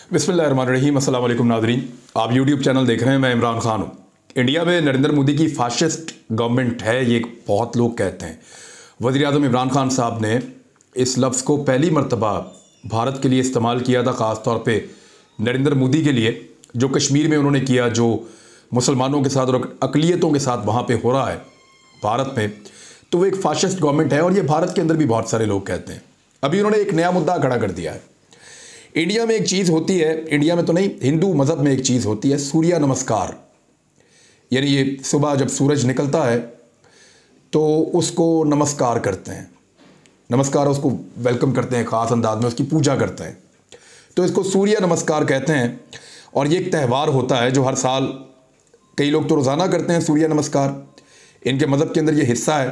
बिस्मिल्लाहिर्रहमानिर्रहीम। अस्सलाम वालेकुम नाज़रीन, आप यूट्यूब चैनल देख रहे हैं। मैं इमरान खान हूँ। इंडिया में नरेंद्र मोदी की फाशिस्ट गवर्नमेंट है, ये बहुत लोग कहते हैं। वज़ीर-ए-आज़म इमरान खान साहब ने इस लफ्ज़ को पहली मरतबा भारत के लिए इस्तेमाल किया था, ख़ास तौर पे नरेंद्र मोदी के लिए। जो कश्मीर में उन्होंने किया, जो मुसलमानों के साथ और अक़लियतों के साथ वहाँ पे हो रहा है भारत में, तो वो एक फाशिस्ट गवर्नमेंट है। और ये भारत के अंदर भी बहुत सारे लोग कहते हैं। अभी उन्होंने एक नया मुद्दा खड़ा कर दिया है। इंडिया में एक चीज़ होती है, इंडिया में तो नहीं, हिंदू मज़हब में एक चीज़ होती है, सूर्य नमस्कार। यानी ये सुबह जब सूरज निकलता है तो उसको नमस्कार करते हैं, नमस्कार उसको वेलकम करते हैं, ख़ास अंदाज में उसकी पूजा करते हैं। तो इसको सूर्य नमस्कार कहते हैं। और ये एक त्यौहार होता है जो हर साल, कई लोग तो रोज़ाना करते हैं सूर्य नमस्कार। इनके मज़हब के अंदर ये हिस्सा है,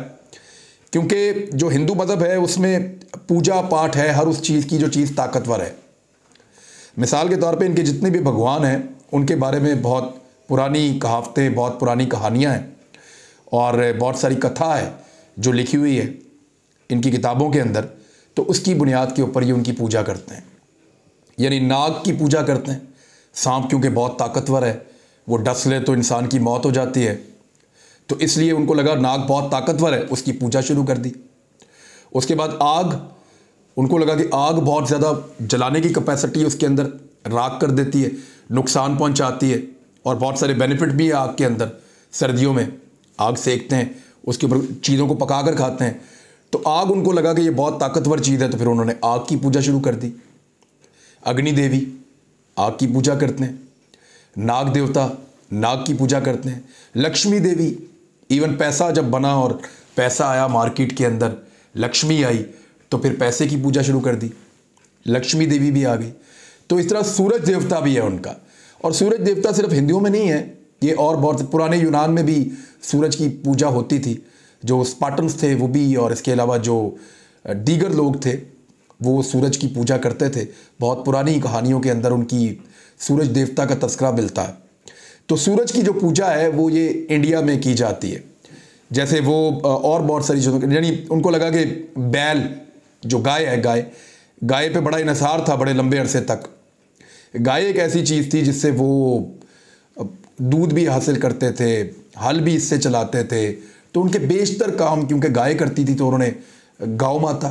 क्योंकि जो हिंदू मज़हब है उसमें पूजा पाठ है हर उस चीज़ की जो चीज़ ताकतवर है। मिसाल के तौर पे इनके जितने भी भगवान हैं उनके बारे में बहुत पुरानी कहावतें, बहुत पुरानी कहानियाँ हैं और बहुत सारी कथा है जो लिखी हुई है इनकी किताबों के अंदर। तो उसकी बुनियाद के ऊपर ये उनकी पूजा करते हैं। यानी नाग की पूजा करते हैं। सांप क्योंकि बहुत ताकतवर है, वो डस ले तो इंसान की मौत हो जाती है, तो इसलिए उनको लगा नाग बहुत ताकतवर है, उसकी पूजा शुरू कर दी। उसके बाद आग, उनको लगा कि आग बहुत ज़्यादा जलाने की कैपेसिटी उसके अंदर, राख कर देती है, नुकसान पहुंचाती है और बहुत सारे बेनिफिट भी है आग के अंदर। सर्दियों में आग सेकते हैं, उसके ऊपर चीज़ों को पका कर खाते हैं। तो आग उनको लगा कि ये बहुत ताकतवर चीज़ है, तो फिर उन्होंने आग की पूजा शुरू कर दी। अग्नि देवी, आग की पूजा करते हैं। नाग देवता, नाग की पूजा करते हैं। लक्ष्मी देवी, इवन पैसा जब बना और पैसा आया मार्केट के अंदर, लक्ष्मी आई, तो फिर पैसे की पूजा शुरू कर दी, लक्ष्मी देवी भी आ गई। तो इस तरह सूरज देवता भी है उनका। और सूरज देवता सिर्फ हिंदुओं में नहीं है, ये और बहुत पुराने यूनान में भी सूरज की पूजा होती थी। जो स्पार्टन्स थे वो भी, और इसके अलावा जो दीगर लोग थे वो सूरज की पूजा करते थे। बहुत पुरानी कहानियों के अंदर उनकी सूरज देवता का तस्करा मिलता है। तो सूरज की जो पूजा है वो ये इंडिया में की जाती है। जैसे वो और बहुत सारी चीज़ों, यानी उनको लगा कि बैल, जो गाय है, गाय पे बड़ा इन्हिसार था बड़े लंबे अरसे तक। गाय एक ऐसी चीज़ थी जिससे वो दूध भी हासिल करते थे, हल भी इससे चलाते थे। तो उनके बेशतर काम क्योंकि गाय करती थी, तो उन्होंने गौ माता,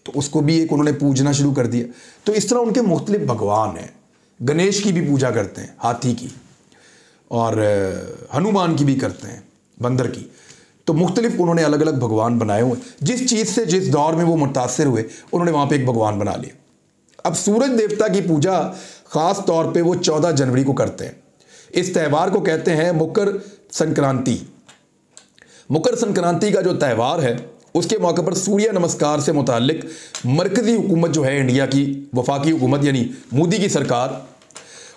तो उसको भी एक उन्होंने पूजना शुरू कर दिया। तो इस तरह उनके मुख्तलिफ भगवान हैं। गणेश की भी पूजा करते हैं, हाथी की, और हनुमान की भी करते हैं, बंदर की। तो मुख्तलिफ उन्होंने अलग अलग भगवान बनाए हुए। जिस चीज़ से जिस दौर में वो मुतासिर हुए उन्होंने वहाँ पे एक भगवान बना लिया। अब सूरज देवता की पूजा ख़ास तौर पे वो 14 जनवरी को करते हैं। इस त्यौहार को कहते हैं मकर संक्रांति। मकर संक्रांति का जो त्यौहार है उसके मौके पर सूर्य नमस्कार से मुतालिक मरकज़ी हुकूमत जो है इंडिया की, वफाकी हुकूमत यानी मोदी की सरकार,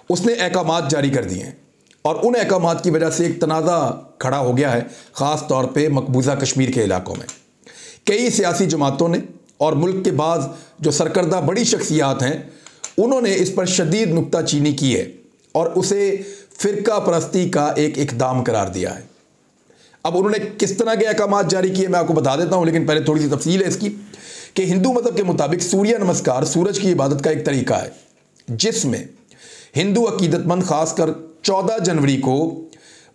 उसने अहकामात जारी कर दिए हैं। और उन अहकामात की वजह से एक तनाज़ा खड़ा हो गया है, ख़ास तौर पे मकबूजा कश्मीर के इलाकों में। कई सियासी जमातों ने और मुल्क के बाद जो सरकर्दा बड़ी शख्सियात हैं उन्होंने इस पर शदीद नुक्ताचीनी की है और उसे फ़िरका परस्ती का एक इक़दाम करार दिया है। अब उन्होंने किस तरह के अहकामात जारी किए मैं आपको बता देता हूँ, लेकिन पहले थोड़ी सी तफसील है इसकी कि हिंदू मज़हब के मुताबिक सूर्य नमस्कार सूरज की इबादत का एक तरीका है, जिसमें हिंदू अकीदतमंद खासकर 14 जनवरी को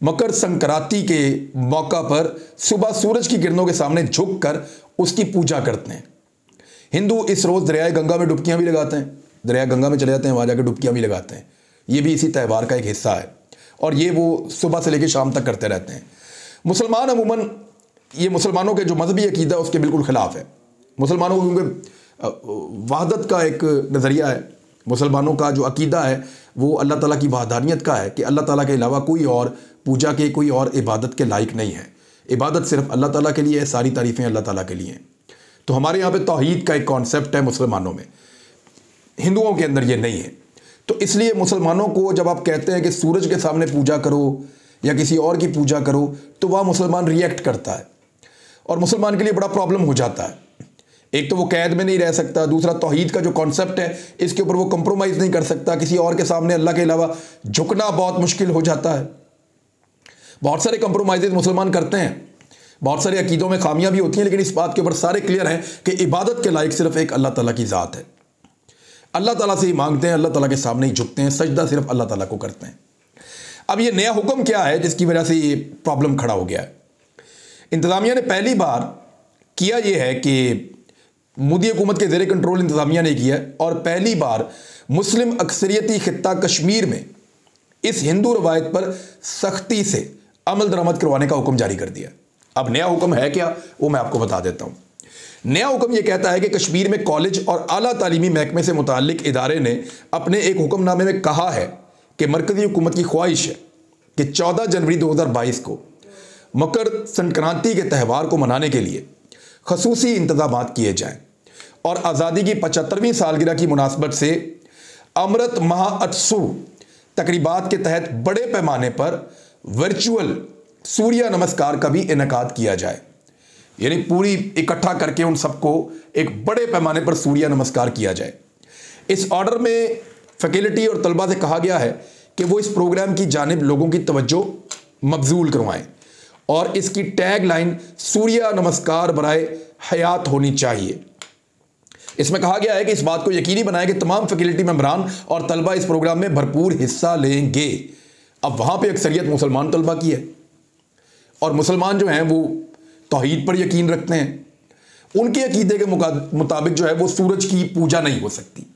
मकर संक्रांति के मौका पर सुबह सूरज की किरणों के सामने झुककर उसकी पूजा करते हैं। हिंदू इस रोज़ दरियाए गंगा में डुबकियां भी लगाते हैं, दरिया गंगा में चले जाते हैं, वहाँ जाकर डुबकियां भी लगाते हैं। ये भी इसी त्यौहार का एक हिस्सा है और ये वो सुबह से लेकर शाम तक करते रहते हैं। मुसलमान अमूमन, ये मुसलमानों के जो मजहबी अकीदा उसके बिल्कुल ख़िलाफ़ है। मुसलमानों को क्योंकि वहदत का एक नज़रिया है, मुसलमानों का जो अकीदा है वो अल्लाह ताला की वहदानियत का है कि अल्लाह ताला के अलावा कोई और पूजा के, कोई और इबादत के लायक नहीं है। इबादत सिर्फ अल्लाह ताला के लिए है, सारी तारीफ़ें अल्लाह ताला के लिए हैं। तो हमारे यहाँ पे तौहीद का एक कॉन्सेप्ट है मुसलमानों में, हिंदुओं के अंदर ये नहीं है। तो इसलिए मुसलमानों को जब आप कहते हैं कि सूरज के सामने पूजा करो या किसी और की पूजा करो, तो वह मुसलमान रिएक्ट करता है और मुसलमान के लिए बड़ा प्रॉब्लम हो जाता है। एक तो वो कैद में नहीं रह सकता, दूसरा तौहीद का जो कॉन्सेप्ट है इसके ऊपर वो कंप्रोमाइज़ नहीं कर सकता। किसी और के सामने अल्लाह के अलावा झुकना बहुत मुश्किल हो जाता है। बहुत सारे कंप्रोमाइज़ मुसलमान करते हैं, बहुत सारे अकीदों में खामियां भी होती हैं, लेकिन इस बात के ऊपर सारे क्लियर हैं कि इबादत के लायक सिर्फ एक अल्लाह ताला की ज़ात है। अल्लाह ताला से ही मांगते हैं, अल्लाह ताला के सामने ही झुकते हैं, सजदा सिर्फ अल्लाह ताला को करते हैं। अब ये नया हुक्म क्या है जिसकी वजह से ये प्रॉब्लम खड़ा हो गया है? इंतज़ामिया ने पहली बार किया ये है कि मोदी हुकूमत के ज़ेरे कंट्रोल इंतज़ामिया ने किया और पहली बार मुस्लिम अक्सरियती खित्ता कश्मीर में इस हिंदू रवायत पर सख्ती से अमल दरामद करवाने का हुक्म जारी कर दिया। अब नया हुक्म है क्या, वो मैं आपको बता देता हूँ। नया हुक्म यह कहता है कि कश्मीर में कॉलेज और आला तालीमी महकमे से मुताल्लिक इदारे ने अपने एक हुक्मनामे में कहा है कि मरकज़ी हुकूमत की ख्वाहिश है कि 14 जनवरी 2022 को मकर संक्रांति के त्यौहार को मनाने के लिए खसूसी इंतजाम किए जाएं और आज़ादी की 75वीं सालगिरह की मुनासबत से अमृत महोत्सव तकरीबात के तहत बड़े पैमाने पर वर्चुअल सूर्य नमस्कार का भी इनेकाद किया जाए। यानी पूरी इकट्ठा करके उन सबको एक बड़े पैमाने पर सूर्य नमस्कार किया जाए। इस ऑर्डर में फैकल्टी और तलबा से कहा गया है कि वो इस प्रोग्राम की जानिब लोगों की तवज्जो मबजूल करवाएं और इसकी टैग लाइन सूर्य नमस्कार बराए हयात होनी चाहिए। इसमें कहा गया है कि इस बात को यकीनी बनाएं कि तमाम फैकल्टी मेंबरान और तलबा इस प्रोग्राम में भरपूर हिस्सा लेंगे। अब वहाँ पे अक्सरियत मुसलमान तलबा की है और मुसलमान जो हैं वो तौहीद पर यकीन रखते हैं। उनके अकीदे के मुताबिक जो है वो सूरज की पूजा नहीं हो सकती।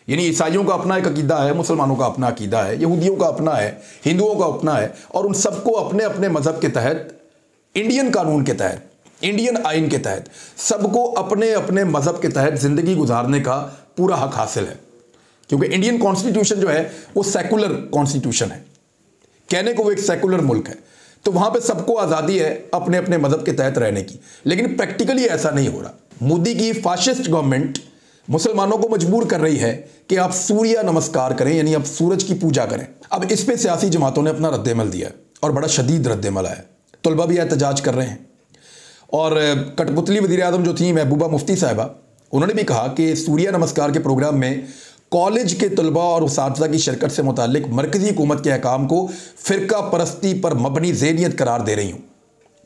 यानी ईसाइयों का अपना एक अकीदा है, मुसलमानों का अपना अकीदा है, यहूदियों का अपना है, हिंदुओं का अपना है और उन सबको अपने अपने मज़हब के तहत, इंडियन कानून के तहत, इंडियन आइन के तहत सबको अपने अपने मज़हब के तहत ज़िंदगी गुजारने का पूरा हक हासिल है। क्योंकि इंडियन कॉन्स्टिट्यूशन जो है वो सेकुलर कॉन्स्टिट्यूशन है, कहने को वो एक सेकुलर मुल्क है, तो वहाँ पे सबको आज़ादी है अपने अपने मज़हब के तहत रहने की। लेकिन प्रैक्टिकली ऐसा नहीं हो रहा। मोदी की फाशिस्ट गवर्नमेंट मुसलमानों को मजबूर कर रही है कि आप सूर्य नमस्कार करें, यानी आप सूरज की पूजा करें। अब इस पे सियासी जमातों ने अपना रद्देमल दिया है और बड़ा शदीद रद्देमल आया। तलबा भी एहतजाज कर रहे हैं और कठपुतली वज़ीर आज़म जो थी महबूबा मुफ्ती साहिबा, उन्होंने भी कहा कि सूर्य नमस्कार के प्रोग्राम में कॉलेज के तलबा और उसातिज़ा की शिरकत से मुताल्लिक मरकज़ी हुकूमत के अहकाम को फ़िरका परस्ती पर मबनी ज़हनियत करार दे रही हूँ।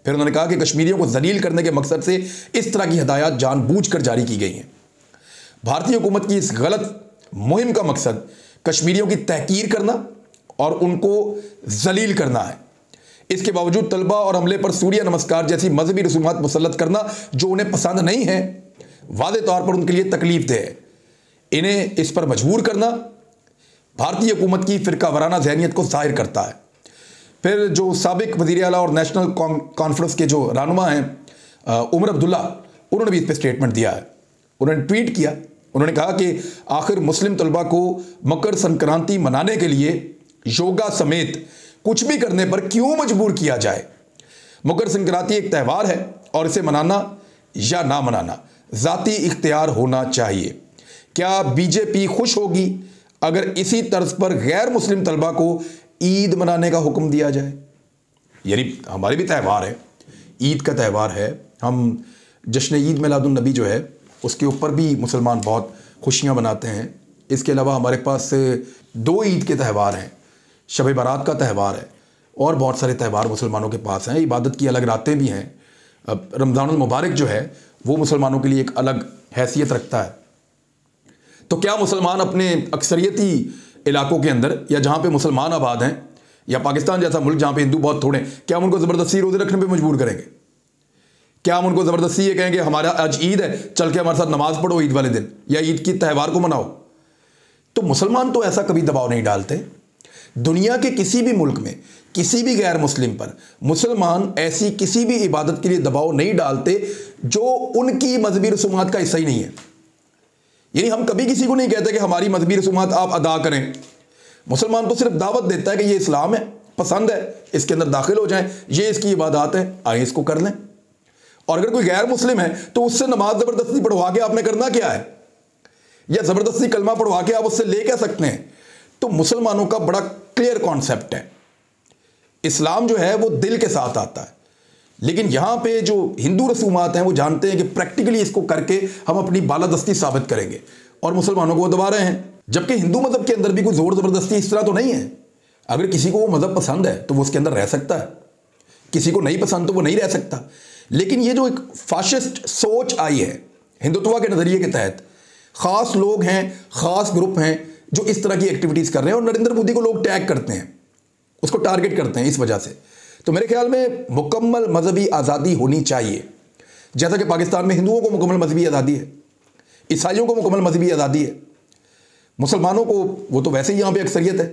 फिर उन्होंने कहा कि कश्मीरियों को जलील करने के मकसद से इस तरह की हदायत जानबूझकर जारी की गई हैं। भारतीय हुकूमत की इस गलत मुहिम का मकसद कश्मीरियों की तहकीर करना और उनको जलील करना है। इसके बावजूद तलबा और अमले पर सूर्य नमस्कार जैसी मजहबी रसूमात मुसल्लत करना जो उन्हें पसंद नहीं है, वाज़े तौर पर उनके लिए तकलीफ दे है। इन्हें इस पर मजबूर करना भारतीय हुकूमत की फ़िरका वाराना ज़हनियत को ज़ाहिर करता है। फिर जो साबिक वज़ीर आला और नेशनल कॉन्फ्रेंस के जो रहनुमा हैं उमर अब्दुल्ला, उन्होंने भी इस पर स्टेटमेंट दिया है। उन्होंने ट्वीट किया, उन्होंने कहा कि आखिर मुस्लिम तलबा को मकर संक्रांति मनाने के लिए योगा समेत कुछ भी करने पर क्यों मजबूर किया जाए। मकर संक्रांति एक त्यौहार है और इसे मनाना या ना मनाना ज़ाती इख्तियार होना चाहिए। क्या बीजेपी खुश होगी अगर इसी तर्ज पर गैर मुस्लिम तलबा को ईद मनाने का हुक्म दिया जाए? यानी हमारे भी त्यौहार है, ईद का त्यौहार है, हम जश्न ईद मिलादुन नबी जो है उसके ऊपर भी मुसलमान बहुत खुशियां मनाते हैं। इसके अलावा हमारे पास 2 ईद के त्यौहार हैं, शब बारात का त्यौहार है और बहुत सारे त्यौहार मुसलमानों के पास हैं। इबादत की अलग रातें भी हैं। अब रमज़ानुल मुबारक जो है वो मुसलमानों के लिए एक अलग हैसियत रखता है। तो क्या मुसलमान अपने अक्सरियती इलाकों के अंदर या जहाँ पे मुसलमान आबाद हैं या पाकिस्तान जैसा मुल्क जहाँ पे हिंदू बहुत थोड़े हैं, क्या हम उनको ज़बरदस्ती रोज़े रखने पे मजबूर करेंगे? क्या हम उनको ज़बरदस्ती ये कहेंगे हमारा आज ईद है, चल के हमारे साथ नमाज पढ़ो ईद वाले दिन या ईद की त्यौहार को मनाओ? तो मुसलमान तो ऐसा कभी दबाव नहीं डालते। दुनिया के किसी भी मुल्क में किसी भी गैर मुस्लिम पर मुसलमान ऐसी किसी भी इबादत के लिए दबाव नहीं डालते जो उनकी मजहबी रसूमात का हिस्सा ही नहीं है। यानी हम कभी किसी को नहीं कहते कि हमारी मजहबी रसूमात आप अदा करें। मुसलमान तो सिर्फ दावत देता है कि ये इस्लाम है, पसंद है, इसके अंदर दाखिल हो जाएं, ये इसकी इबादत है, आए इसको कर लें। और अगर कोई गैर मुस्लिम है तो उससे नमाज ज़बरदस्ती पढ़वा के आपने करना क्या है, या ज़बरदस्ती कलमा पढ़वा के आप उससे ले क्या सकते हैं? तो मुसलमानों का बड़ा क्लियर कॉन्सेप्ट है। इस्लाम जो है वो दिल के साथ आता है, लेकिन यहाँ पे जो हिंदू रसूमात हैं वो जानते हैं कि प्रैक्टिकली इसको करके हम अपनी बालादस्ती साबित करेंगे और मुसलमानों को दबा रहे हैं। जबकि हिंदू मज़हब के अंदर भी कोई ज़ोर ज़बरदस्ती इस तरह तो नहीं है। अगर किसी को वो मज़हब पसंद है तो वो उसके अंदर रह सकता है, किसी को नहीं पसंद तो वो नहीं रह सकता। लेकिन ये जो एक फाशिस्ट सोच आई है हिंदुत्व के नज़रिए के तहत, खास लोग हैं, खास ग्रुप हैं जो इस तरह की एक्टिविटीज़ कर रहे हैं और नरेंद्र मोदी को लोग टैग करते हैं, उसको टारगेट करते हैं इस वजह से। तो मेरे ख्याल में मुकम्मल मजहबी आज़ादी होनी चाहिए, जैसा कि पाकिस्तान में हिंदुओं को मुकम्मल मजहबी आज़ादी है, ईसाइयों को मुकम्मल मजहबी आज़ादी है, मुसलमानों को वो तो वैसे ही यहाँ पे अक्सरियत है।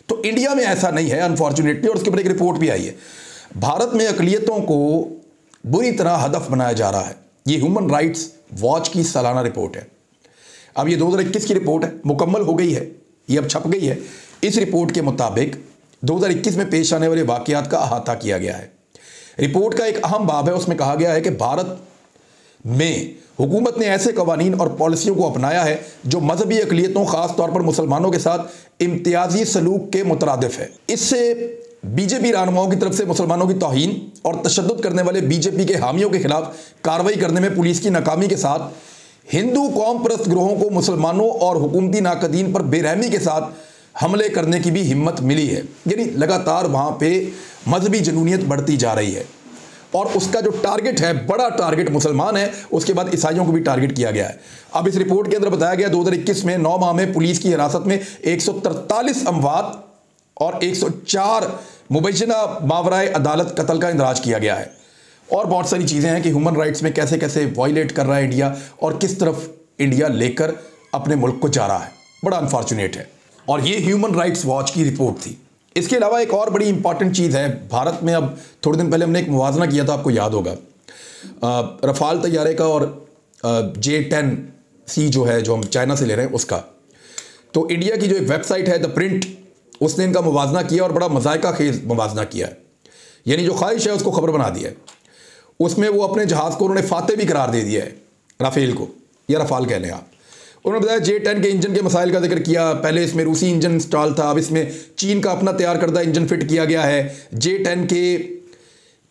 तो इंडिया में ऐसा नहीं है अनफॉर्चुनेटली, और उसके ऊपर एक रिपोर्ट भी आई है। भारत में अक़लियतों को बुरी तरह हदफ बनाया जा रहा है। ये ह्यूमन राइट्स वॉच की सालाना रिपोर्ट है। अब ये 2021 की रिपोर्ट है, मुकम्मल हो गई है, ये अब छप गई है। इस रिपोर्ट के मुताबिक 2021 में पेश आने वाले वाक़यात का अहाता किया गया है। रिपोर्ट का एक अहम बाब है, उसमें कहा गया है कि भारत में हुकूमत ने ऐसे कवानीन और पॉलिसियों को अपनाया है जो मजहबी अक़लियतों, ख़ास तौर पर मुसलमानों के साथ इम्तियाजी सलूक के मुतरादिफ है। इससे बीजेपी रहनुमाओं की तरफ से मुसलमानों की तौहीन और तशद्दुद करने वाले बीजेपी के हामियों के खिलाफ कार्रवाई करने में पुलिस की नाकामी के साथ हिंदू कौम परस्त ग्रोहों को मुसलमानों और हुकूमती नाकदीन पर बेरहमी के साथ हमले करने की भी हिम्मत मिली है। यानी लगातार वहाँ पे मजहबी जनूनियत बढ़ती जा रही है और उसका जो टारगेट है, बड़ा टारगेट मुसलमान है, उसके बाद ईसाइयों को भी टारगेट किया गया है। अब इस रिपोर्ट के अंदर बताया गया 2021 में 9 माह में पुलिस की हिरासत में 143 अमवात और 104 मुबैना मावराए अदालत कत्ल का इंदराज किया गया है। और बहुत सारी चीज़ें हैं कि ह्यूमन राइट्स में कैसे कैसे वायलेट कर रहा है इंडिया और किस तरफ इंडिया लेकर अपने मुल्क को जा रहा है। बड़ा अनफॉर्चुनेट है। और ये ह्यूमन राइट्स वॉच की रिपोर्ट थी। इसके अलावा एक और बड़ी इंपॉर्टेंट चीज़ है भारत में। अब थोड़े दिन पहले हमने एक मुवाजना किया था, आपको याद होगा, रफाल तैयारे का और J-10C जो है, जो हम चाइना से ले रहे हैं, उसका। तो इंडिया की जो एक वेबसाइट है द प्रिंट, उसने इनका मुवाजना किया और बड़ा मजायका खेज मुवाजना किया है। यानी जो ख्वाहिश है उसको खबर बना दिया है। उसमें वो अपने जहाज़ को उन्होंने फाते भी करार दे दिया है, राफेल को, या रफाल कह लें आप। उन्होंने बताया J-10 के इंजन के मसाइल का जिक्र किया। पहले इसमें रूसी इंजन इंस्टॉल था, अब इसमें चीन का अपना तैयार करदा इंजन फिट किया गया है। J-10 के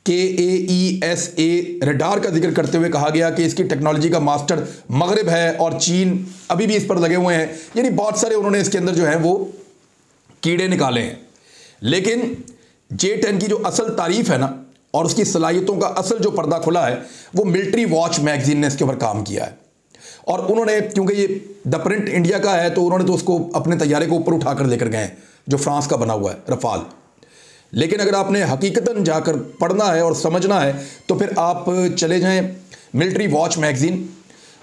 KAESA रडार का जिक्र करते हुए कहा गया कि इसकी टेक्नोलॉजी का मास्टर मगरिब है और चीन अभी भी इस पर लगे हुए हैं। यानी बहुत सारे उन्होंने इसके अंदर जो है वो कीड़े निकाले हैं। लेकिन J-10 की जो असल तारीफ है ना, और उसकी सलाहियतों का असल जो पर्दा खुला है, वो मिलिट्री वॉच मैगजीन ने इसके ऊपर काम किया है। और उन्होंने, क्योंकि ये द प्रिंट इंडिया का है, तो उन्होंने तो उसको अपने तैयारे को ऊपर उठाकर लेकर गए हैं, जो फ्रांस का बना हुआ है रफाल। लेकिन अगर आपने हकीकतन जाकर पढ़ना है और समझना है तो फिर आप चले जाएं मिलिट्री वॉच मैगजीन,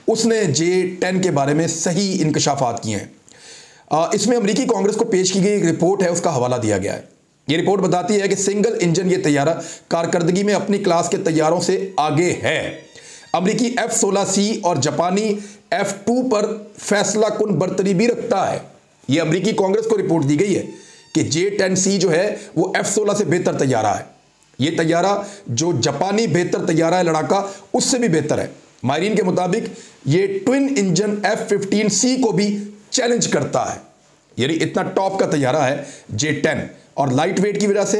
उसने J-10 के बारे में सही इंकशाफात किए हैं। इसमें अमेरिकी कांग्रेस को पेश की गई एक रिपोर्ट है, उसका हवाला दिया गया है। ये रिपोर्ट बताती है कि सिंगल इंजन ये तैयारा कारकर्दगी में अपनी क्लास के तैयारों से आगे है। अमेरिकी F-16C और जापानी F-2 पर फैसला कुन बरतरी भी रखता है। ये अमेरिकी कांग्रेस को रिपोर्ट दी गई है कि J-10C जो है वो F-16 से बेहतर तैयारा है। ये तैयारा जो जापानी बेहतर तैयारा है लड़ाका, उससे भी बेहतर है। माहिरीन के मुताबिक ये ट्विन इंजन F-15C को भी चैलेंज करता है। यानी इतना टॉप का तैयारा है J-10, और लाइट वेट की वजह से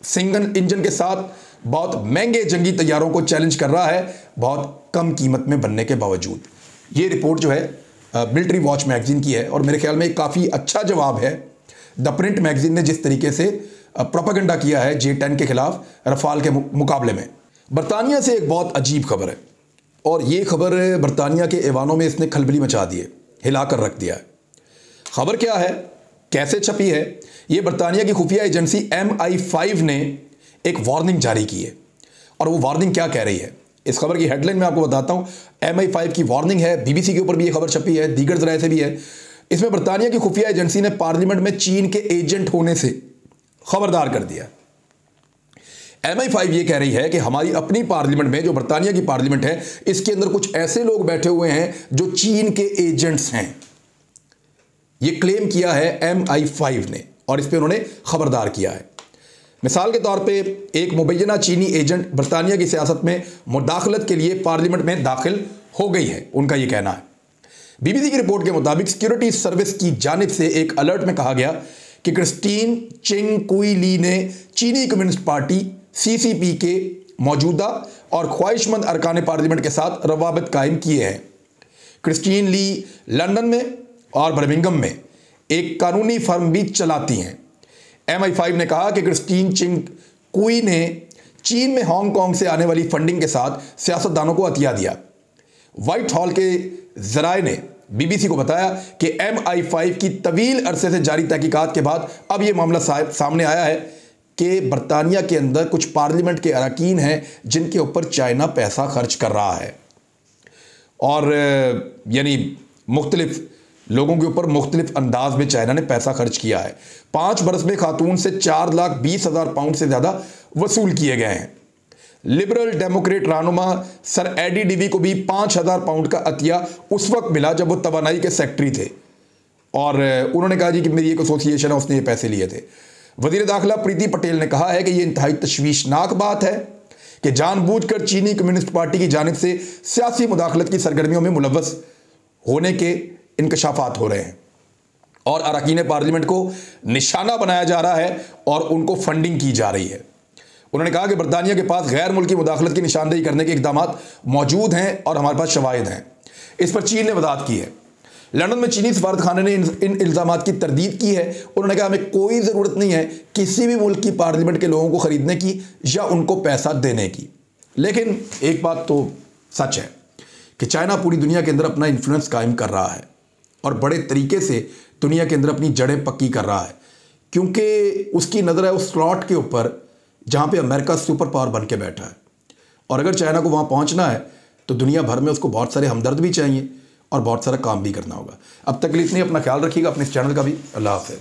सिंगल इंजन के साथ बहुत महंगे जंगी तैयारों को चैलेंज कर रहा है, बहुत कम कीमत में बनने के बावजूद। ये रिपोर्ट जो है मिलिट्री वॉच मैगजीन की है, और मेरे ख्याल में काफ़ी अच्छा जवाब है द प्रिंट मैगजीन ने जिस तरीके से प्रोपेगेंडा किया है J-10 के खिलाफ रफाल के मुकाबले में। बरतानिया से एक बहुत अजीब खबर है, और ये खबर बरतानिया के ऐवानों में इसने खलबली मचा दी है, हिला कर रख दिया है। खबर क्या है, कैसे छपी है? ये बरतानिया की खुफिया एजेंसी MI5 ने एक वार्निंग जारी की है, और वो वार्निंग क्या कह रही है, इस खबर की हेडलाइन मैं आपको बताता हूँ। MI5 की वार्निंग है, BBC के ऊपर भी ये खबर छपी है, दीगर जराए से भी है। इसमें बरतानिया की खुफिया एजेंसी ने पार्लियामेंट में चीन के एजेंट होने से खबरदार कर दिया। MI5 ये कह रही है कि हमारी अपनी पार्लियामेंट में, जो बरतानिया की पार्लियामेंट है, इसके अंदर कुछ ऐसे लोग बैठे हुए हैं जो चीन के एजेंट्स हैं। ये क्लेम किया है MI5 ने, और इस पर उन्होंने खबरदार किया है। मिसाल के तौर पे एक मुबैना चीनी एजेंट बरतानिया की सियासत में मुदाखलत के लिए पार्लियामेंट में दाखिल हो गई है, उनका ये कहना है। BBC की रिपोर्ट के मुताबिक सिक्योरिटी सर्विस की जानिब से एक अलर्ट में कहा गया कि क्रिस्टीन चिंग कुई ली ने चीनी कम्युनिस्ट पार्टी CCP के मौजूदा और ख्वाहिशमंद अरकान पार्लियामेंट के साथ रवाबित कायम किए हैं। क्रिस्टीन ली लंदन में और बर्मिंघम में एक कानूनी फर्म भी चलाती हैं। MI5 ने कहा कि क्रिस्टीन चिंग कुई ने चीन में हांगकांग से आने वाली फंडिंग के साथ सियासतदानों को अतिया दिया। व्हाइट हॉल के जराए ने बीबीसी को बताया कि MI5 की तवील अरसे से जारी तहकीकात के बाद अब यह मामला सामने आया है कि बरतानिया के अंदर कुछ पार्लियामेंट के अरकान हैं जिनके ऊपर चाइना पैसा खर्च कर रहा है और यानी मुख्तलिफ लोगों के ऊपर मुख्तलिफ अंदाज में चाइना ने पैसा खर्च किया है। 5 बरस में खातून से 4,20,000 पाउंड से ज़्यादा वसूल किए गए हैं। लिबरल डेमोक्रेट रहनुमा सर एडी डीवी को भी 5,000 पाउंड का अतिया उस वक्त मिला जब वो तवानाई के सेक्रेटरी थे और उन्होंने कहा जी कि मेरी एक एसोसिएशन है, उसने ये पैसे लिए थे। वजीर दाखिला प्रीति पटेल ने कहा है कि यह इंतहाई तशवीशनाक बात है कि जानबूझकर चीनी कम्युनिस्ट पार्टी की जानिब से सियासी मुदाखलत की सरगर्मियों में मुलव्वस होने के इंकशाफात हो रहे हैं और अरकान पार्लियामेंट को निशाना बनाया जा रहा है और उनको फंडिंग की जा रही है। उन्होंने कहा कि बरतानिया के पास गैर मुल्की मुदाखलत की निशानदेही करने के इकदाम मौजूद हैं और हमारे पास शवाहिद हैं। इस पर चीन ने वजाहत की है। लंदन में चीनी सफारत खाने ने इन इल्ज़ामात की तरदीद की है। उन्होंने कहा हमें कोई ज़रूरत नहीं है किसी भी मुल्क की पार्लियामेंट के लोगों को ख़रीदने की या उनको पैसा देने की। लेकिन एक बात तो सच है कि चाइना पूरी दुनिया के अंदर अपना इन्फ्लुएंस कायम कर रहा है और बड़े तरीके से दुनिया के अंदर अपनी जड़ें पक्की कर रहा है, क्योंकि उसकी नज़र है उस स्लॉट के ऊपर जहाँ पे अमेरिका सुपर पावर बन के बैठा है और अगर चाइना को वहाँ पहुँचना है तो दुनिया भर में उसको बहुत सारे हमदर्द भी चाहिए और बहुत सारा काम भी करना होगा। अब तक के लिए इतनी, अपना ख्याल रखिएगा, अपने इस चैनल का भी। अल्लाह हाफ़िज़।